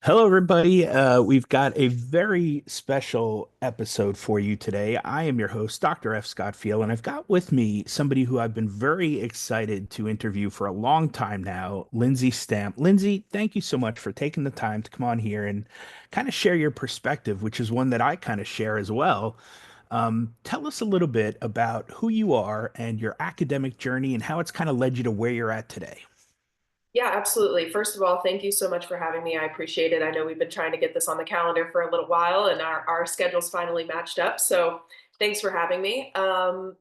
Hello, everybody. We've got a very special episode for you today. I am your host, Dr. F. Scott Field, and I've got with me somebody who I've been very excited to interview for a long time now, Lindsay Stamp. Lindsay, thank you so much for taking the time to come on here and kind of share your perspective, which is one that I kind of share as well. Tell us a little bit about who you are and your academic journey and how it's kind of led you to where you're at today. Yeah, absolutely. First of all, thank you so much for having me. I appreciate it. I know we've been trying to get this on the calendar for a little while and our schedules finally matched up. So thanks for having me.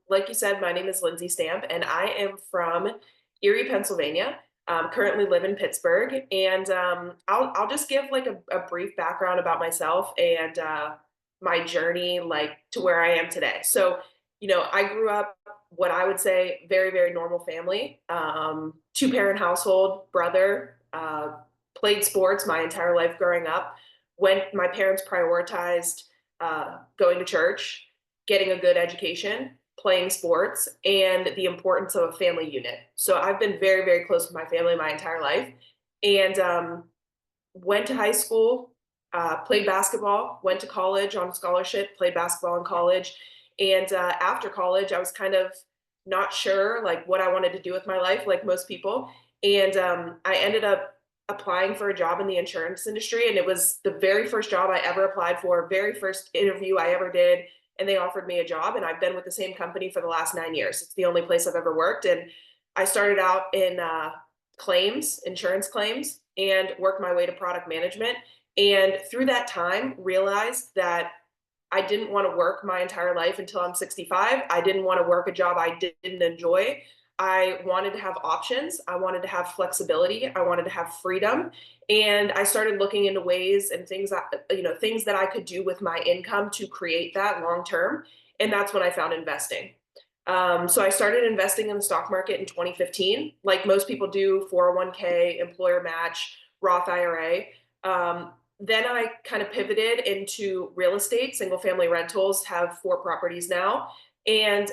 Like you said, my name is Lindsay Stamp and I am from Erie, Pennsylvania. Currently live in Pittsburgh. And I'll just give like a brief background about myself and my journey like to where I am today. So, I grew up what I would say very, very normal family. Two-parent household, brother, played sports my entire life growing up. When my parents prioritized going to church, getting a good education, playing sports, and the importance of a family unit. So I've been very, very close with my family my entire life, and went to high school, played basketball, went to college on scholarship, played basketball in college, and after college, I was kind of not sure like what I wanted to do with my life, like most people. And I ended up applying for a job in the insurance industry, and it was the very first job I ever applied for, very first interview I ever did, and they offered me a job. And I've been with the same company for the last 9 years. It's the only place I've ever worked, and I started out in claims, insurance claims, and worked my way to product management. And through that time, realized that I didn't want to work my entire life until I'm 65. I didn't want to work a job I didn't enjoy. I wanted to have options. I wanted to have flexibility. I wanted to have freedom. And I started looking into ways and things that I could do with my income to create that long term. And that's when I found investing. So I started investing in the stock market in 2015, like most people do, 401k, employer match, Roth IRA. Then I kind of pivoted into real estate, single family rentals, have 4 properties now. And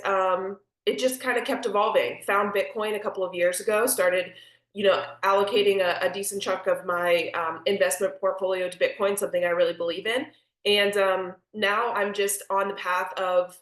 it just kind of kept evolving. Found Bitcoin a couple of years ago, started, allocating a decent chunk of my investment portfolio to Bitcoin, something I really believe in. And now I'm just on the path of,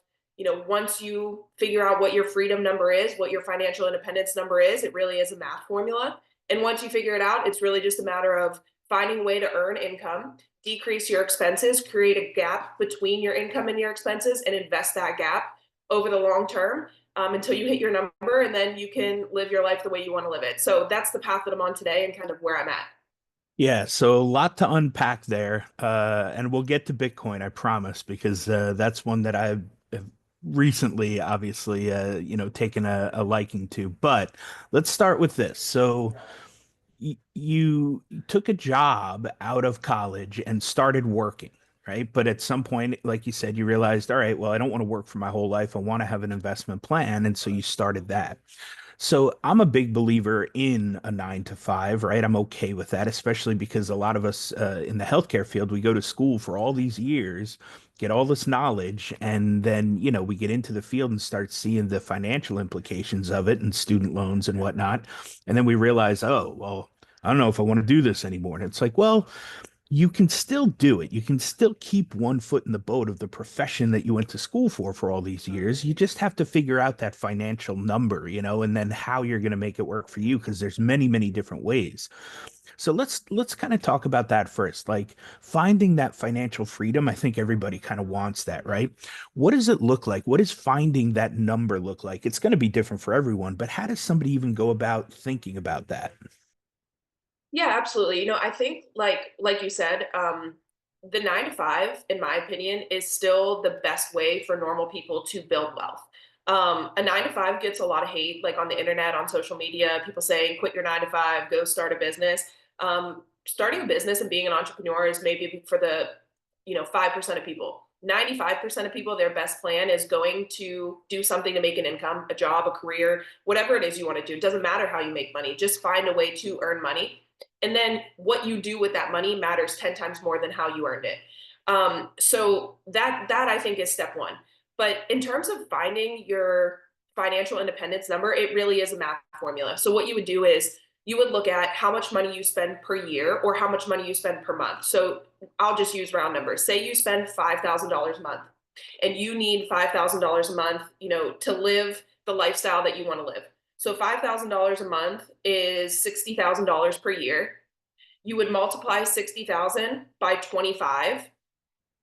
once you figure out what your freedom number is, what your financial independence number is, it really is a math formula. And once you figure it out, it's really just a matter of finding a way to earn income, decrease your expenses, create a gap between your income and your expenses, and invest that gap over the long term until you hit your number, and then you can live your life the way you want to live it. So that's the path that I'm on today and kind of where I'm at. Yeah, so a lot to unpack there. And we'll get to Bitcoin, I promise, because that's one that I've recently, obviously, taken a liking to. But let's start with this. So you took a job out of college and started working, right? But at some point, like you said, you realized, all right, well, I don't want to work for my whole life. I want to have an investment plan. And so you started that. So I'm a big believer in a 9 to 5, right? I'm okay with that, especially because a lot of us in the healthcare field, we go to school for all these years, get all this knowledge, and then, we get into the field and start seeing the financial implications of it and student loans and whatnot. And then we realize, oh, well, I don't know if I want to do this anymore. And it's like, well, you can still do it. You can still keep one foot in the boat of the profession that you went to school for all these years. You just have to figure out that financial number, and then how you're going to make it work for you because there's many, many different ways. So let's kind of talk about that first. Like finding that financial freedom, I think everybody kind of wants that, right? What does it look like? What does finding that number look like? It's going to be different for everyone, but how does somebody even go about thinking about that? Yeah, absolutely. I think like you said, the 9 to 5, in my opinion, is still the best way for normal people to build wealth. A 9 to 5 gets a lot of hate, like on the internet, on social media, people saying, quit your 9 to 5, go start a business. Starting a business and being an entrepreneur is maybe for the, 5% of people. 95% of people, their best plan is going to do something to make an income, a job, a career, whatever it is you want to do. It doesn't matter how you make money, just find a way to earn money, and then what you do with that money matters 10 times more than how you earned it. So that I think is step one. But in terms of finding your financial independence number, it really is a math formula. So what you would do is you would look at how much money you spend per year or how much money you spend per month. So I'll just use round numbers. Say you spend $5,000 a month and you need $5,000 a month, to live the lifestyle that you want to live. So $5,000 a month is $60,000 per year. You would multiply 60,000 by 25,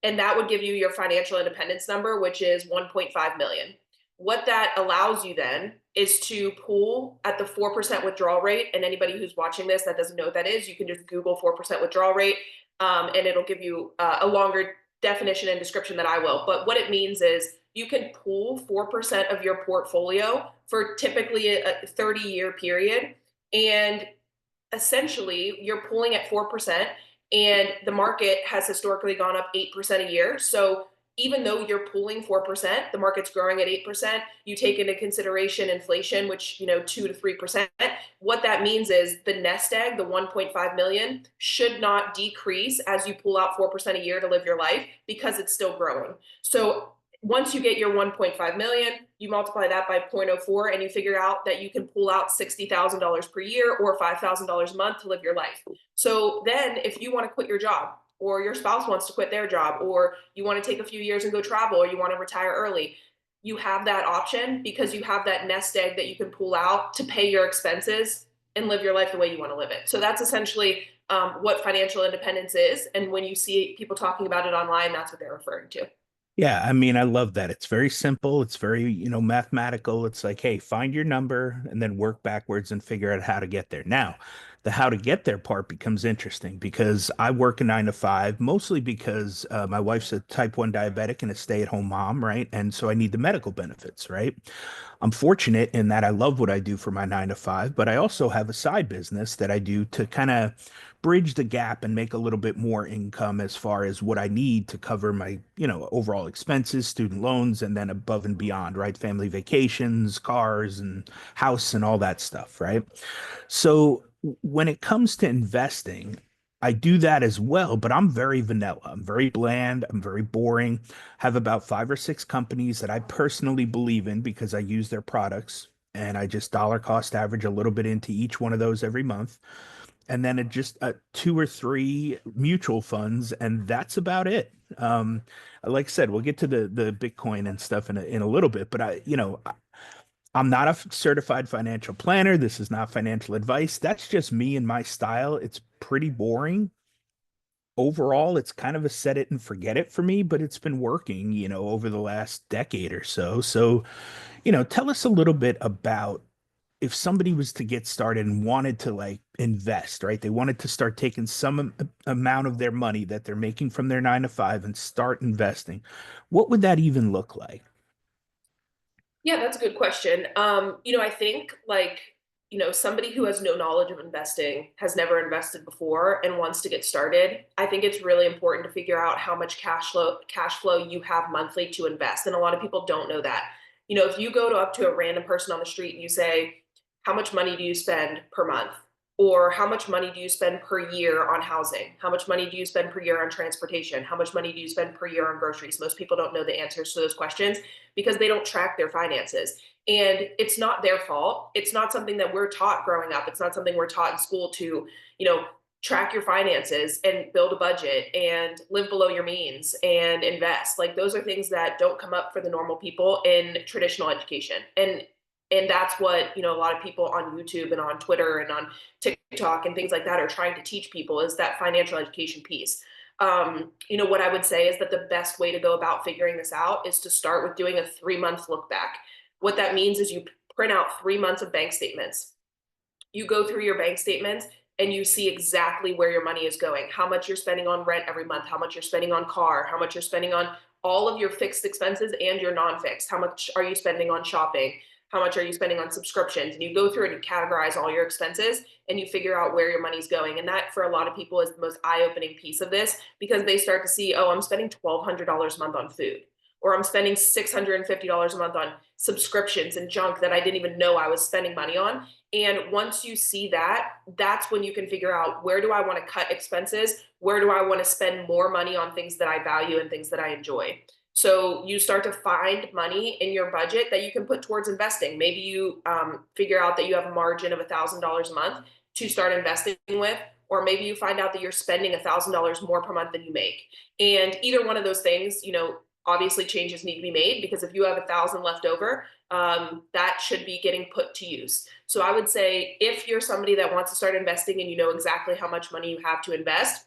and that would give you your financial independence number, which is 1.5 million. What that allows you then is to pool at the 4% withdrawal rate. And anybody who's watching this that doesn't know what that is, you can just Google 4% withdrawal rate, and it'll give you a longer definition and description than I will. But what it means is you can pool 4% of your portfolio for typically a 30-year period. And essentially you're pulling at 4%, and the market has historically gone up 8% a year. So even though you're pulling 4%, the market's growing at 8%. You take into consideration inflation, which, 2 to 3%. What that means is the nest egg, the 1.5 million, should not decrease as you pull out 4% a year to live your life, because it's still growing. So once you get your 1.5 million, you multiply that by 0.04, and you figure out that you can pull out $60,000 per year or $5,000 a month to live your life. So then if you want to quit your job, or your spouse wants to quit their job, or you want to take a few years and go travel, or you want to retire early, you have that option because you have that nest egg that you can pull out to pay your expenses and live your life the way you want to live it. So that's essentially what financial independence is. And when you see people talking about it online, that's what they're referring to. Yeah, I mean, I love that. It's very simple. It's very, mathematical. It's like, hey, find your number and then work backwards and figure out how to get there. Now, the how to get there part becomes interesting because I work a 9 to 5, mostly because my wife's a type 1 diabetic and a stay-at-home mom, right? And so I need the medical benefits, right? I'm fortunate in that I love what I do for my 9 to 5, but I also have a side business that I do to kind of bridge the gap and make a little bit more income as far as what I need to cover my, overall expenses, student loans, and then above and beyond, right? Family vacations, cars, and house, and all that stuff, right? So when it comes to investing, I do that as well, but I'm very vanilla. I'm very bland. I'm very boring. Have about 5 or 6 companies that I personally believe in because I use their products, and I just dollar cost average a little bit into each one of those every month, and then it just 2 or 3 mutual funds, and that's about it. Like I said, we'll get to the Bitcoin and stuff in a little bit, but I'm not a certified financial planner. This is not financial advice. That's just me and my style. It's pretty boring. Overall, it's kind of a set it and forget it for me, but it's been working, over the last decade or so. So, tell us a little bit about if somebody was to get started and wanted to like invest, right? They wanted to start taking some amount of their money that they're making from their 9 to 5 and start investing. What would that even look like? Yeah, that's a good question. I think like, somebody who has no knowledge of investing, has never invested before and wants to get started, I think it's really important to figure out how much cash flow you have monthly to invest. And a lot of people don't know that. If you go up to a random person on the street and you say, how much money do you spend per month? Or how much money do you spend per year on housing? How much money do you spend per year on transportation? How much money do you spend per year on groceries? Most people don't know the answers to those questions because they don't track their finances. And it's not their fault. It's not something that we're taught growing up. It's not something we're taught in school to, track your finances and build a budget and live below your means and invest. Like those are things that don't come up for the normal people in traditional education. And that's what, a lot of people on YouTube and on Twitter and on TikTok and things like that are trying to teach people, is that financial education piece. What I would say is that the best way to go about figuring this out is to start with doing a 3 month look back. What that means is you print out 3 months of bank statements. You go through your bank statements and you see exactly where your money is going, how much you're spending on rent every month, how much you're spending on car, how much you're spending on all of your fixed expenses and your non-fixed, how much are you spending on shopping, how much are you spending on subscriptions, and you go through and you categorize all your expenses and you figure out where your money's going. And that for a lot of people is the most eye-opening piece of this, because they start to see, oh, I'm spending $1,200 a month on food, or I'm spending $650 a month on subscriptions and junk that I didn't even know I was spending money on. And once you see that, that's when you can figure out, where do I want to cut expenses? Where do I want to spend more money on things that I value and things that I enjoy? So you start to find money in your budget that you can put towards investing. Maybe you figure out that you have a margin of $1,000 a month, to start investing with, or maybe you find out that you're spending $1,000 more per month than you make. And either one of those things, obviously changes need to be made, because if you have 1,000 left over, that should be getting put to use. So I would say if you're somebody that wants to start investing and you know exactly how much money you have to invest,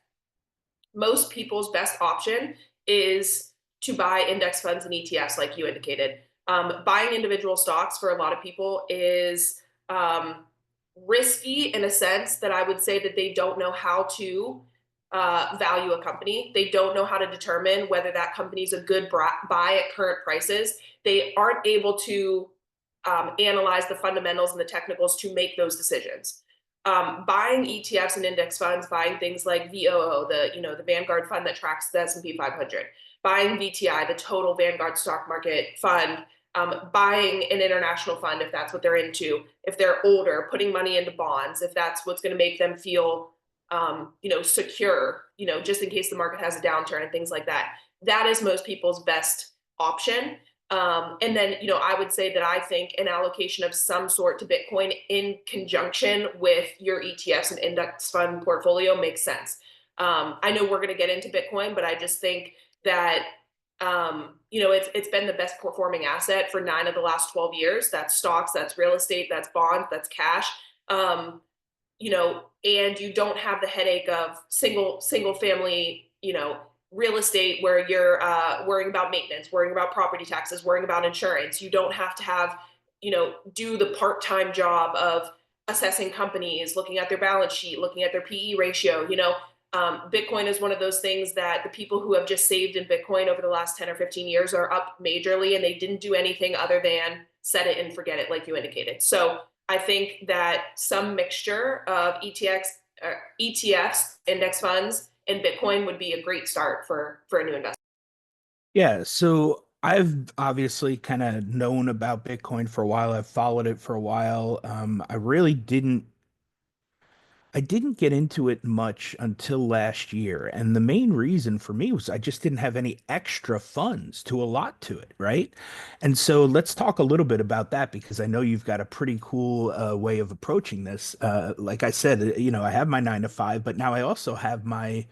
most people's best option is to buy index funds and ETFs, like you indicated. Buying individual stocks for a lot of people is risky in a sense that I would say that they don't know how to value a company. They don't know how to determine whether that company is a good buy at current prices. They aren't able to analyze the fundamentals and the technicals to make those decisions. Buying ETFs and index funds, buying things like VOO, the Vanguard fund that tracks the S&P 500, buying VTI, the total Vanguard stock market fund, buying an international fund if that's what they're into, if they're older, putting money into bonds if that's what's going to make them feel secure, just in case the market has a downturn and things like that. That is most people's best option. And then, I would say that I think an allocation of some sort to Bitcoin in conjunction with your ETFs and index fund portfolio makes sense. I know we're going to get into Bitcoin, but I just think that, it's been the best performing asset for 9 of the last 12 years. That's stocks, that's real estate, that's bonds, that's cash. And you don't have the headache of single family, real estate where you're worrying about maintenance, worrying about property taxes, worrying about insurance. You don't have to have, do the part-time job of assessing companies, looking at their balance sheet, looking at their PE ratio. Bitcoin is one of those things that the people who have just saved in Bitcoin over the last 10 or 15 years are up majorly, and they didn't do anything other than set it and forget it, like you indicated. So I think that some mixture of ETFs, index funds, and Bitcoin would be a great start for a new investment. Yeah, so I've obviously kind of known about Bitcoin for a while. I've followed it for a while. I didn't get into it much until last year. And the main reason for me was I just didn't have any extra funds to allot to it, right? And so let's talk a little bit about that because I know you've got a pretty cool way of approaching this. Like I said, I have my 9 to 5, but now I also have my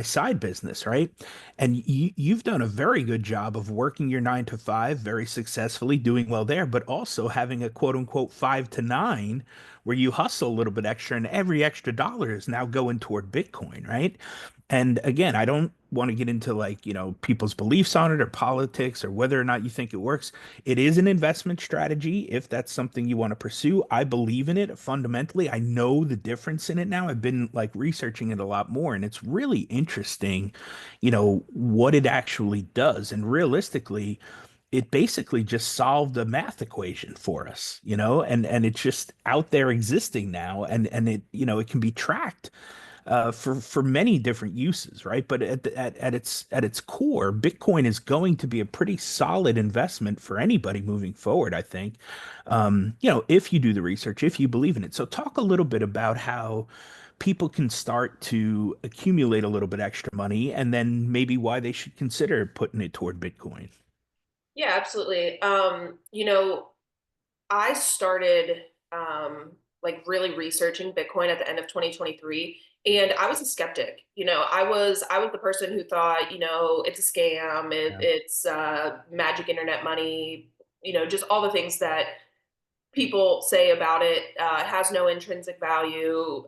side business, right? And you've done a very good job of working your 9 to 5 very successfully, doing well there, but also having a quote unquote 5 to 9 where you hustle a little bit extra and every extra dollar is now going toward Bitcoin, right? And again, I don't want to get into like, people's beliefs on it or politics or whether or not you think it works. It is an investment strategy if that's something you want to pursue. I believe in it fundamentally. I know the difference in it now. I've been like researching it a lot more and it's really interesting, what it actually does. And realistically, it basically just solved the math equation for us, and it's just out there existing now, and it it can be tracked for many different uses, right? But at its core, Bitcoin is going to be a pretty solid investment for anybody moving forward, I think. If you do the research, if you believe in it. So talk a little bit about how people can start to accumulate a little bit extra money, and then maybe why they should consider putting it toward Bitcoin. Yeah, absolutely. I started like really researching Bitcoin at the end of 2023, and I was a skeptic. I was the person who thought, it's a scam, Yeah. it's magic internet money, just all the things that people say about it. It has no intrinsic value.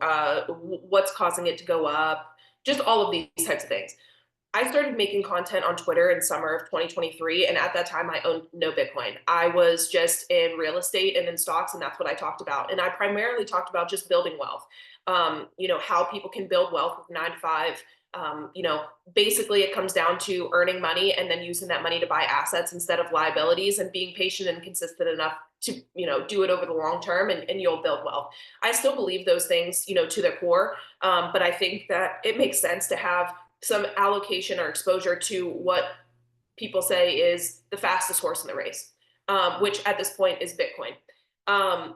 What's causing it to go up? Just all of these types of things. I started making content on Twitter in summer of 2023, and at that time, I owned no Bitcoin. I was just in real estate and in stocks, and that's what I talked about. And I primarily talked about just building wealth. How people can build wealth with 9 to 5. Basically, it comes down to earning money and then using that money to buy assets instead of liabilities, and being patient and consistent enough to do it over the long term, and you'll build wealth. I still believe those things, to their core, but I think that it makes sense to have some allocation or exposure to what people say is the fastest horse in the race, which at this point is Bitcoin. Um,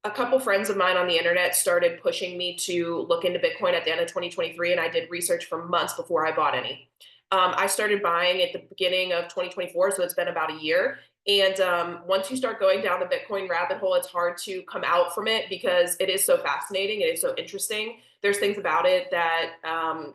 a couple friends of mine on the internet started pushing me to look into Bitcoin at the end of 2023, and I did research for months before I bought any. I started buying at the beginning of 2024, so it's been about a year. And once you start going down the Bitcoin rabbit hole, it's hard to come out from it because it is so fascinating. It is so interesting. There's things about it that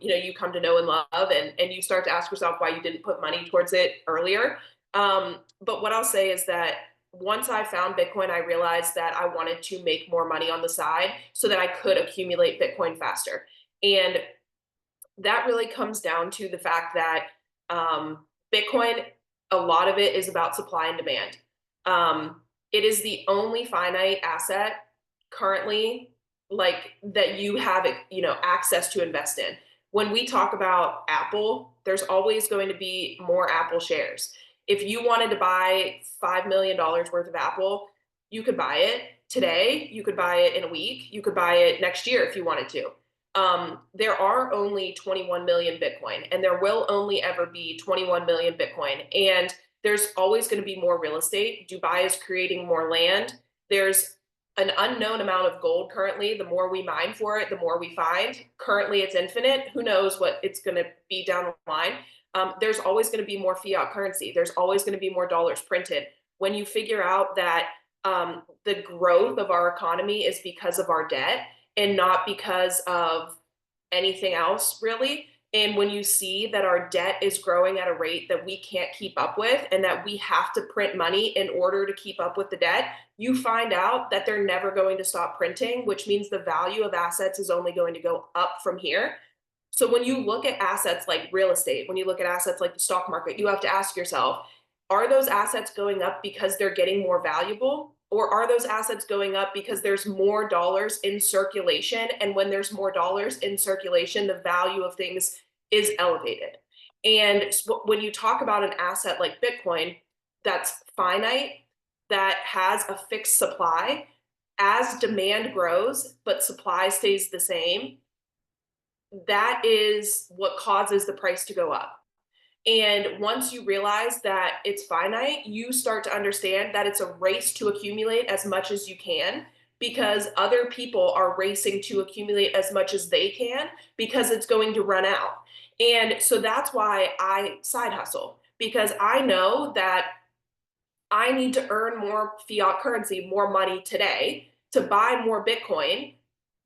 you come to know and love, and you start to ask yourself why you didn't put money towards it earlier. But what I'll say is that once I found Bitcoin, I realized that I wanted to make more money on the side so that I could accumulate Bitcoin faster. And that really comes down to the fact that Bitcoin, a lot of it is about supply and demand. It is the only finite asset currently, like that you have, access to invest in. When we talk about Apple, there's always going to be more Apple shares. If you wanted to buy $5 million worth of Apple, you could buy it today. You could buy it in a week. You could buy it next year if you wanted to. There are only 21 million Bitcoin, and there will only ever be 21 million Bitcoin. And there's always going to be more real estate. Dubai is creating more land. There's an unknown amount of gold currently. The more we mine for it, the more we find. Currently, it's infinite. Who knows what it's going to be down the line? There's always going to be more fiat currency. There's always going to be more dollars printed. When you figure out that the growth of our economy is because of our debt, and not because of anything else, really. And when you see that our debt is growing at a rate that we can't keep up with, and that we have to print money in order to keep up with the debt, you find out that they're never going to stop printing, which means the value of assets is only going to go up from here. So when you look at assets like real estate, when you look at assets like the stock market, you have to ask yourself, are those assets going up because they're getting more valuable? Or are those assets going up because there's more dollars in circulation? And when there's more dollars in circulation, the value of things is elevated. And when you talk about an asset like Bitcoin that's finite, that has a fixed supply, as demand grows, but supply stays the same, that is what causes the price to go up. And once you realize that it's finite, you start to understand that it's a race to accumulate as much as you can, because other people are racing to accumulate as much as they can because it's going to run out. And so that's why I side hustle, because I know that I need to earn more fiat currency, more money today to buy more Bitcoin,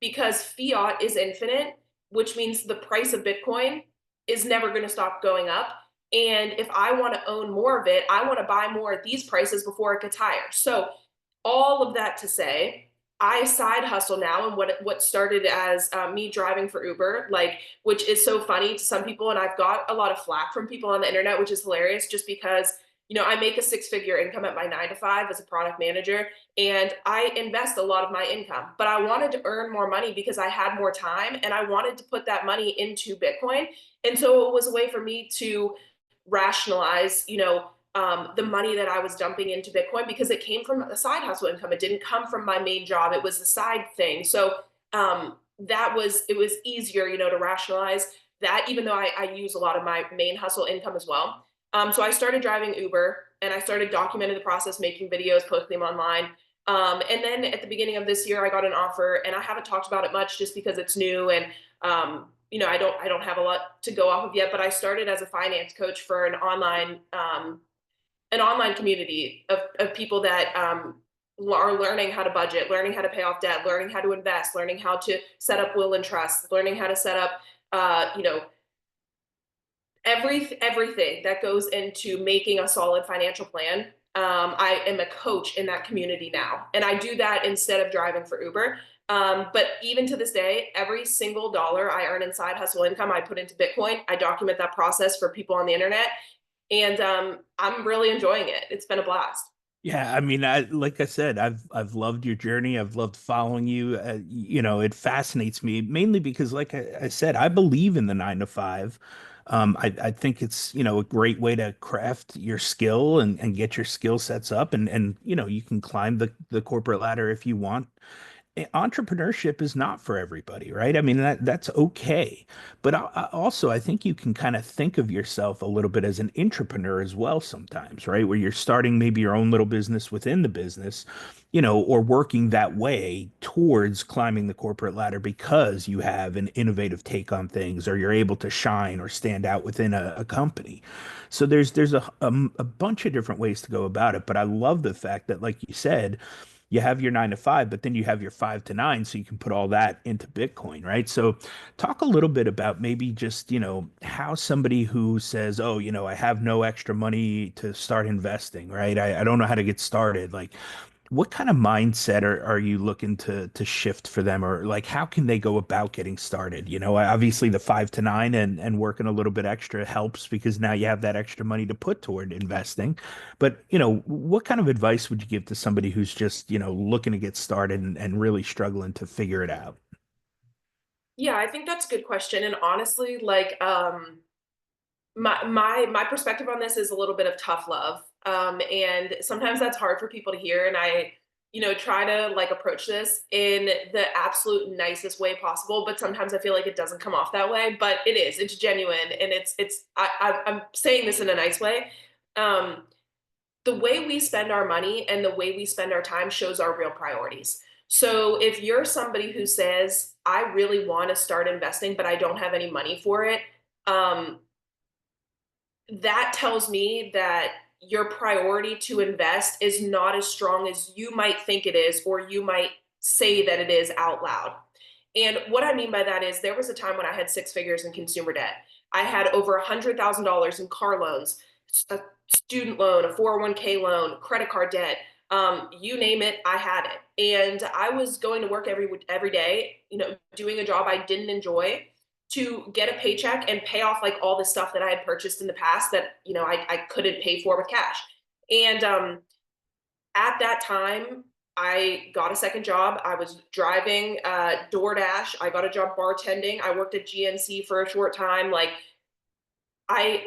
because fiat is infinite, which means the price of Bitcoin is never going to stop going up. And if I want to own more of it, I want to buy more at these prices before it gets higher. So all of that to say, I side hustle now, and what started as me driving for Uber, like, which is so funny to some people, and I've got a lot of flack from people on the internet, which is hilarious, just because I make a six-figure income at my 9 to 5 as a product manager, and I invest a lot of my income. But I wanted to earn more money because I had more time, and I wanted to put that money into Bitcoin. And so it was a way for me to rationalize, the money that I was dumping into Bitcoin, because it came from a side hustle income. It didn't come from my main job. It was the side thing. So it was easier, to rationalize that, even though I use a lot of my main hustle income as well. So I started driving Uber, and I started documenting the process, making videos, posting them online. And then at the beginning of this year, I got an offer, and I haven't talked about it much just because it's new, and I don't have a lot to go off of yet. But I started as a finance coach for an online community of people that are learning how to budget, learning how to pay off debt, learning how to invest, learning how to set up will and trust, learning how to set up, everything that goes into making a solid financial plan. I am a coach in that community now, and I do that instead of driving for Uber. But even to this day, every single dollar I earn in side hustle income, I put into Bitcoin. I document that process for people on the internet, and I'm really enjoying it. It's been a blast. Yeah, I mean, like I said, I've loved your journey. I've loved following you. It fascinates me mainly because, like I said, I believe in the 9 to 5. I think it's, a great way to craft your skill and get your skill sets up, and you can climb the corporate ladder if you want. entrepreneurship is not for everybody, right? I mean, that's okay. But also, I think you can kind of think of yourself a little bit as an entrepreneur as well sometimes, right? Where you're starting maybe your own little business within the business, or working that way towards climbing the corporate ladder because you have an innovative take on things, or you're able to shine or stand out within a company. So there's a bunch of different ways to go about it. But I love the fact that, like you said, you have your 9 to 5, but then you have your 5 to 9, so you can put all that into Bitcoin, right? So talk a little bit about maybe just, how somebody who says, oh, I have no extra money to start investing, right? I don't know how to get started. Like, what kind of mindset are you looking to shift for them, or like how can they go about getting started? Obviously the 5 to 9 and working a little bit extra helps because now you have that extra money to put toward investing. But what kind of advice would you give to somebody who's just, looking to get started and really struggling to figure it out? Yeah, I think that's a good question. And honestly, like my perspective on this is a little bit of tough love. And sometimes that's hard for people to hear. And I, try to like approach this in the absolute nicest way possible. But sometimes I feel like it doesn't come off that way. But it is. It's genuine, and I'm saying this in a nice way. Um, the way we spend our money and the way we spend our time shows our real priorities. So if you're somebody who says, I really want to start investing, but I don't have any money for it, um, that tells me that your priority to invest is not as strong as you might think it is, or you might say that it is out loud. And what I mean by that is there was a time when I had six figures in consumer debt. I had over $100,000 in car loans, a student loan, a 401k loan, credit card debt. You name it, I had it. And I was going to work every day, doing a job I didn't enjoy to get a paycheck and pay off like all the stuff that I had purchased in the past that I couldn't pay for with cash. And at that time, I got a second job. I was driving DoorDash. I got a job bartending. I worked at GNC for a short time. Like I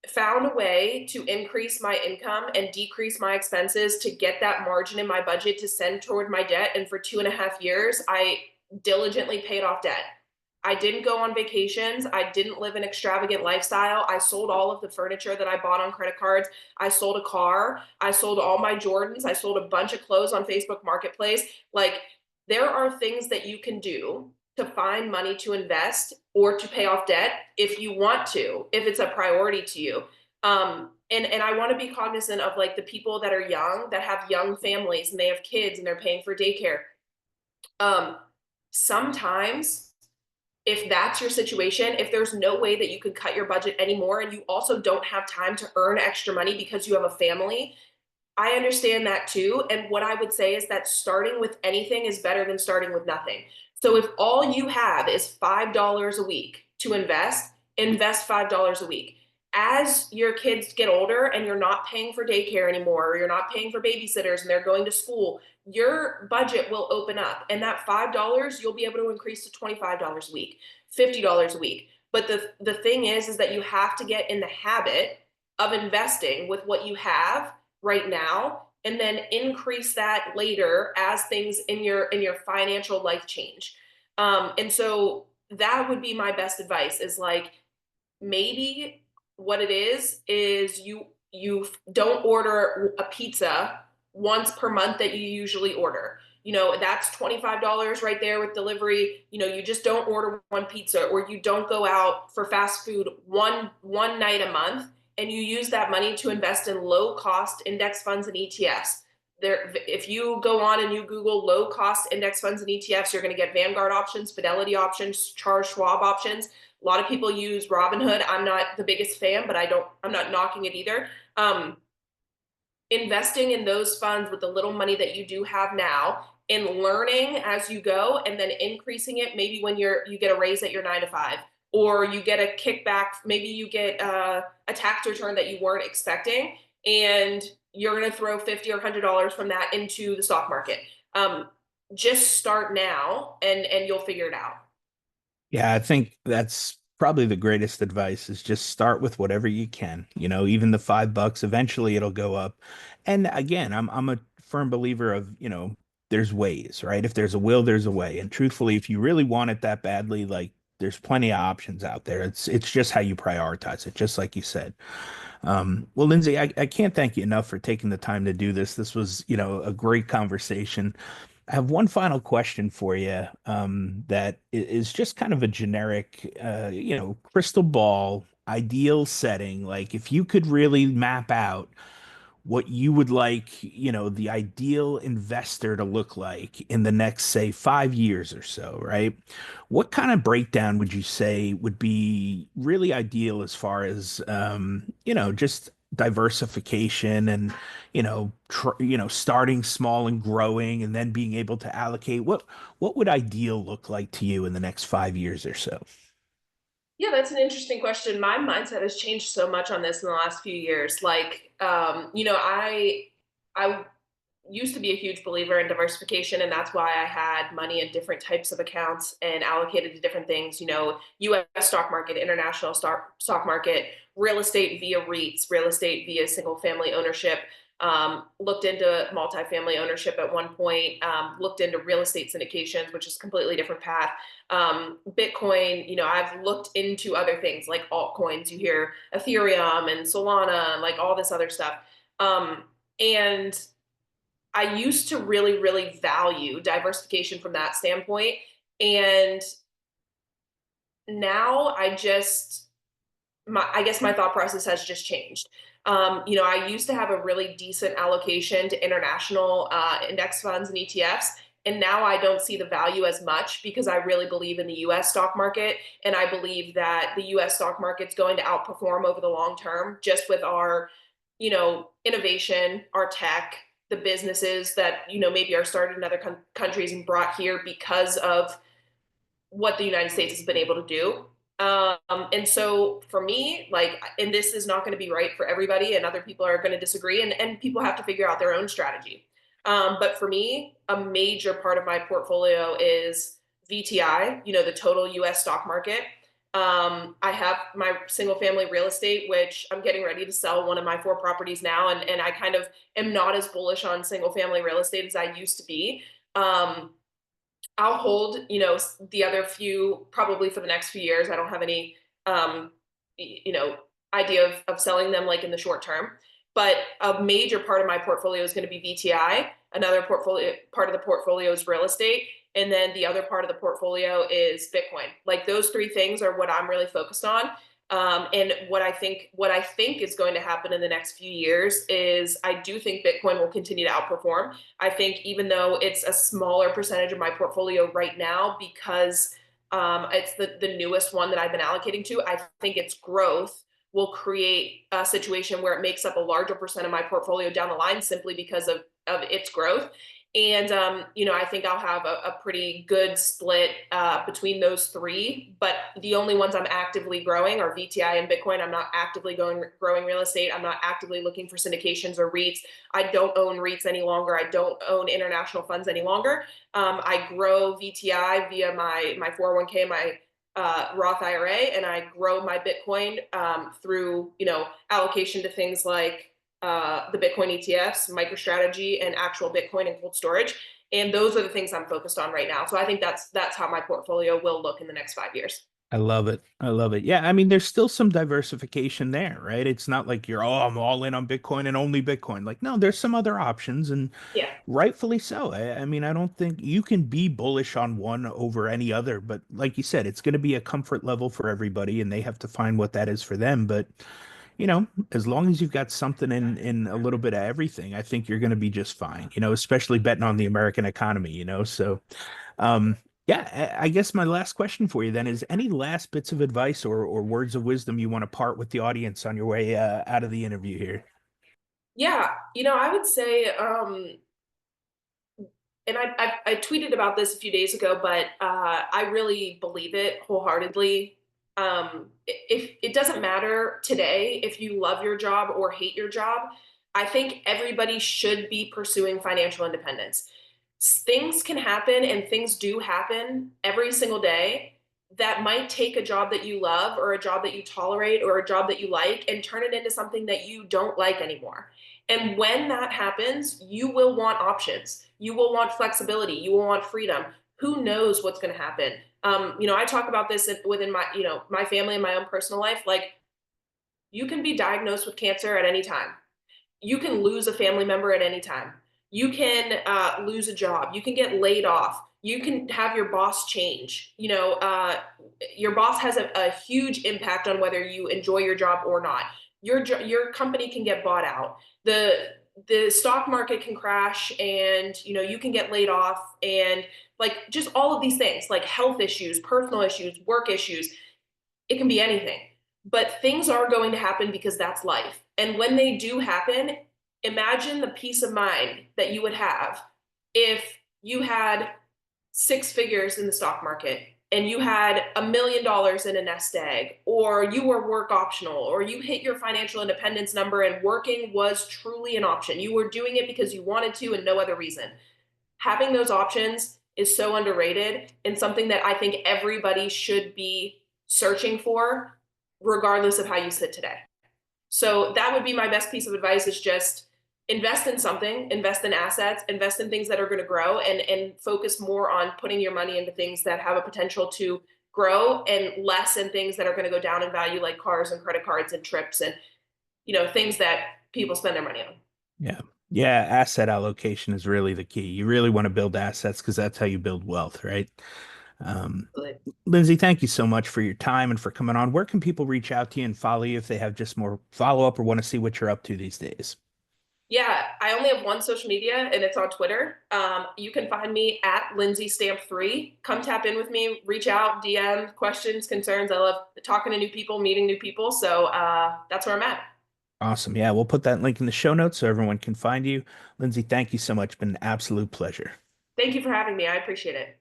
found a way to increase my income and decrease my expenses to get that margin in my budget to send toward my debt. And for 2.5 years, I diligently paid off debt. I didn't go on vacations. I didn't live an extravagant lifestyle. I sold all of the furniture that I bought on credit cards. I sold a car. I sold all my Jordans. I sold a bunch of clothes on Facebook Marketplace. Like, there are things that you can do to find money to invest or to pay off debt if you want to, if it's a priority to you. And I want to be cognizant of like the people that are young, that have young families and they have kids and they're paying for daycare. Um, Sometimes if that's your situation, if there's no way that you can cut your budget anymore and you also don't have time to earn extra money because you have a family, I understand that too. And what I would say is that starting with anything is better than starting with nothing. So if all you have is $5 a week to invest, invest $5 a week. As your kids get older and you're not paying for daycare anymore, or you're not paying for babysitters and they're going to school, your budget will open up. And that $5 you'll be able to increase to $25 a week, $50 a week. But the thing is that you have to get in the habit of investing with what you have right now, and then increase that later as things in your financial life change. And so that would be my best advice, is like, maybe what it is you don't order a pizza once per month that you usually order. That's $25 right there with delivery. You just don't order one pizza, or you don't go out for fast food one night a month, and you use that money to invest in low cost index funds and ETFs. There, if you go on and you Google low cost index funds and ETFs, you're going to get Vanguard options, Fidelity options, Charles Schwab options. A lot of people use Robinhood. I'm not the biggest fan, but I'm not knocking it either. Investing in those funds with the little money that you do have now, and learning as you go, and then increasing it maybe when you get a raise at your 9 to 5, or you get a kickback, maybe you get a tax return that you weren't expecting, and you're going to throw 50 or $100 from that into the stock market. Just start now, and you'll figure it out. Yeah, I think that's probably the greatest advice is just start with whatever you can. Even the $5, eventually it'll go up. And again, I'm a firm believer of, there's ways, right? If there's a will, there's a way. And truthfully, if you really want it that badly, like there's plenty of options out there. It's just how you prioritize it, just like you said. Well, Lindsay, I can't thank you enough for taking the time to do this. This was, a great conversation. I have one final question for you, that is just kind of a generic, crystal ball ideal setting. Like if you could really map out what you would like, the ideal investor to look like in the next, say, 5 years or so, right? What kind of breakdown would you say would be really ideal as far as, just diversification and, starting small and growing and then being able to allocate? What would ideal look like to you in the next 5 years or so? Yeah, that's an interesting question. My mindset has changed so much on this in the last few years. Like, I used to be a huge believer in diversification, and that's why I had money in different types of accounts and allocated to different things. U.S. stock market, international stock market, real estate via REITs, real estate via single family ownership. Looked into multifamily ownership at one point. Looked into real estate syndications, which is a completely different path. Bitcoin. I've looked into other things like altcoins. You hear Ethereum and Solana and like all this other stuff. And I used to really, really value diversification from that standpoint. And now I guess my thought process has just changed. I used to have a really decent allocation to international index funds and ETFs. And now I don't see the value as much because I really believe in the US stock market. And I believe that the US stock market's going to outperform over the long term just with our, innovation, our tech, the businesses that, maybe are started in other countries and brought here because of what the United States has been able to do. And so for me, like, and this is not going to be right for everybody, and other people are going to disagree, and people have to figure out their own strategy. But for me, a major part of my portfolio is VTI, the total US stock market. I have my single family real estate, which I'm getting ready to sell one of my four properties now. And I kind of am not as bullish on single family real estate as I used to be. Um, I'll hold, the other few probably for the next few years. I don't have any, um, idea of selling them like in the short term. But a major part of my portfolio is going to be VTI. Another portfolio part of the portfolio is real estate, and then the other part of the portfolio is Bitcoin. Like those three things are what I'm really focused on. And what I think is going to happen in the next few years is I do think Bitcoin will continue to outperform. I think even though it's a smaller percentage of my portfolio right now because it's the newest one that I've been allocating to, I think its growth will create a situation where it makes up a larger percent of my portfolio down the line simply because of its growth. And I think I'll have a pretty good split between those three. But the only ones I'm actively growing are VTI and Bitcoin. I'm not actively growing real estate. I'm not actively looking for syndications or REITs. I don't own REITs any longer. I don't own international funds any longer. I grow VTI via my 401k, my Roth IRA, and I grow my Bitcoin through allocation to things like the Bitcoin ETFs, MicroStrategy, and actual Bitcoin and cold storage. And those are the things I'm focused on right now. So I think that's how my portfolio will look in the next 5 years. I love it. I love it. Yeah, I mean, there's still some diversification there, right? It's not like I'm all in on Bitcoin and only Bitcoin. Like, no, there's some other options, and Yeah. rightfully so. I mean, I don't think you can be bullish on one over any other, but like you said, it's going to be a comfort level for everybody, and they have to find what that is for them. But, as long as you've got something in a little bit of everything, I think you're going to be just fine, especially betting on the American economy, So, um, yeah, I guess my last question for you then is any last bits of advice or words of wisdom you want to part with the audience on your way out of the interview here? Yeah. I would say, and I tweeted about this a few days ago, but I really believe it wholeheartedly. If it doesn't matter today if you love your job or hate your job, I think everybody should be pursuing financial independence. Things can happen, and things do happen every single day that might take a job that you love or a job that you tolerate or a job that you like and turn it into something that you don't like anymore. And when that happens, you will want options. You will want flexibility. You will want freedom. Who knows what's going to happen? I talk about this within my, my family and my own personal life. Like, you can be diagnosed with cancer at any time. You can lose a family member at any time. You can lose a job. You can get laid off. You can have your boss change. Your boss has a huge impact on whether you enjoy your job or not. Your company can get bought out. The stock market can crash, and you can get laid off, and like just all of these things, like health issues, personal issues, work issues. It can be anything, but things are going to happen because that's life. And when they do happen, imagine the peace of mind that you would have if you had six figures in the stock market and you had $1 million in a nest egg, or you were work optional, or you hit your financial independence number and working was truly an option. You were doing it because you wanted to and no other reason. Having those options is so underrated and something that I think everybody should be searching for, regardless of how you sit today. So that would be my best piece of advice, is just invest in something, invest in assets, invest in things that are going to grow, and focus more on putting your money into things that have a potential to grow, and less in things that are going to go down in value, like cars and credit cards and trips, and things that people spend their money on. Yeah. Yeah, asset allocation is really the key. You really want to build assets because that's how you build wealth, right? Um, Lindsay, thank you so much for your time and for coming on. Where can people reach out to you and follow you if they have just more follow-up or want to see what you're up to these days? Yeah, I only have one social media, and it's on Twitter. You can find me at Lindsay Stamp 3. Come tap in with me, reach out, DM, questions, concerns. I love talking to new people, meeting new people. So that's where I'm at. Awesome. Yeah, we'll put that link in the show notes so everyone can find you. Lindsay, thank you so much. Been an absolute pleasure. Thank you for having me. I appreciate it.